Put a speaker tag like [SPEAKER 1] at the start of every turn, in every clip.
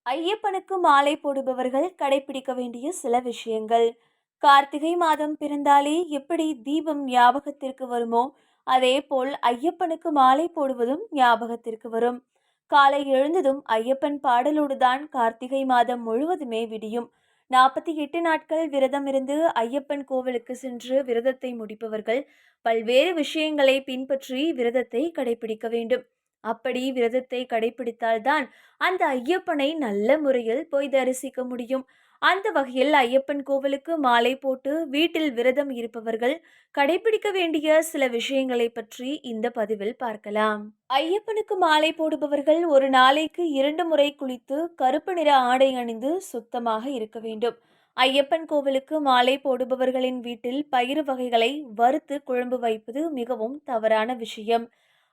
[SPEAKER 1] ஐயப்பனுக்கு மாலை போடுபவர்கள் கடைபிடிக்க வேண்டிய சில விஷயங்கள். கார்த்திகை மாதம் பிறந்தாலே எப்படி தீபம் ஞாபகத்திற்கு வருமோ, அதேபோல் ஐயப்பனுக்கு மாலை போடுவதும் ஞாபகத்திற்கு வரும். காலை எழுந்ததும் ஐயப்பன் பாடலோடுதான் கார்த்திகை மாதம் முழுவதுமே விடியும். 48 நாட்கள் விரதம் இருந்து ஐயப்பன் கோவிலுக்கு சென்று விரதத்தை முடிப்பவர்கள் பல்வேறு விஷயங்களை பின்பற்றி விரதத்தை கடைபிடிக்க வேண்டும். அப்படி விரதத்தை கடைபிடித்தால்தான் அந்த ஐயப்பனை நல்ல முறையில் போய் தரிசிக்க முடியும். அந்த வகையில் ஐயப்பன் கோவிலுக்கு மாலை போட்டு வீட்டில் விரதம் இருப்பவர்கள் கடைபிடிக்க வேண்டிய சில விஷயங்களை பற்றி இந்த பதிவில் பார்க்கலாம். ஐயப்பனுக்கு மாலை போடுபவர்கள் ஒரு நாளைக்கு 2 முறை குளித்து கருப்பு நிற ஆடை அணிந்து சுத்தமாக இருக்க வேண்டும். ஐயப்பன் கோவிலுக்கு மாலை போடுபவர்களின் வீட்டில் பயிறு வகைகளை வறுத்து குழம்பு வைப்பது மிகவும் தவறான விஷயம்.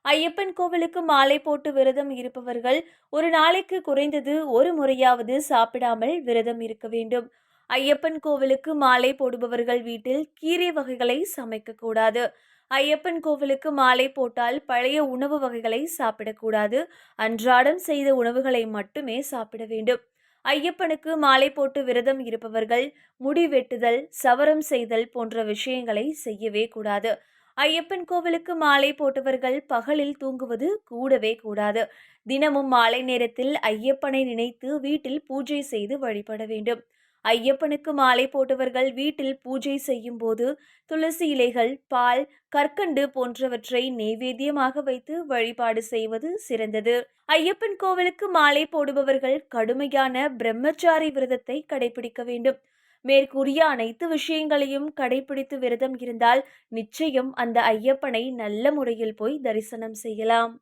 [SPEAKER 1] ஐயப்பன் கோவிலுக்கு மாலை போட்டு விரதம் இருப்பவர்கள் ஒரு நாளைக்கு குறைந்தது ஒரு முறையாவது சாப்பிடாமல் விரதம் இருக்க வேண்டும். ஐயப்பன் கோவிலுக்கு மாலை போடுபவர்கள் வீட்டில் கீரை வகைகளை சமைக்கக்கூடாது. ஐயப்பன் கோவிலுக்கு மாலை போட்டால் பழைய உணவு வகைகளை சாப்பிடக்கூடாது. அன்றாடம் செய்த உணவுகளை மட்டுமே சாப்பிட வேண்டும். ஐயப்பனுக்கு மாலை போட்டு விரதம் இருப்பவர்கள் முடி வெட்டுதல், சவரம் செய்தல் போன்ற விஷயங்களை செய்யவே கூடாது. ஐயப்பன் கோவிலுக்கு மாலை போட்டவர்கள் பகலில் தூங்குவது கூடவே கூடாது. தினமும் மாலை நேரத்தில் ஐயப்பனை நினைத்து வீட்டில் பூஜை செய்து வழிபட வேண்டும். ஐயப்பனுக்கு மாலை போட்டவர்கள் வீட்டில் பூஜை செய்யும் போது துளசி இலைகள், பால், கற்கண்டு போன்றவற்றை நெய்வேத்தியமாக வைத்து வழிபாடு செய்வது சிறந்தது. ஐயப்பன் கோவிலுக்கு மாலை போடுபவர்கள் கடுமையான பிரம்மச்சாரி விரதத்தை கடைபிடிக்க வேண்டும். மேற்கூறிய அனைத்து விஷயங்களையும் கடைபிடித்து விரதம் இருந்தால் நிச்சயம் அந்த ஐயப்பனை நல்ல முறையில் போய் தரிசனம் செய்யலாம்.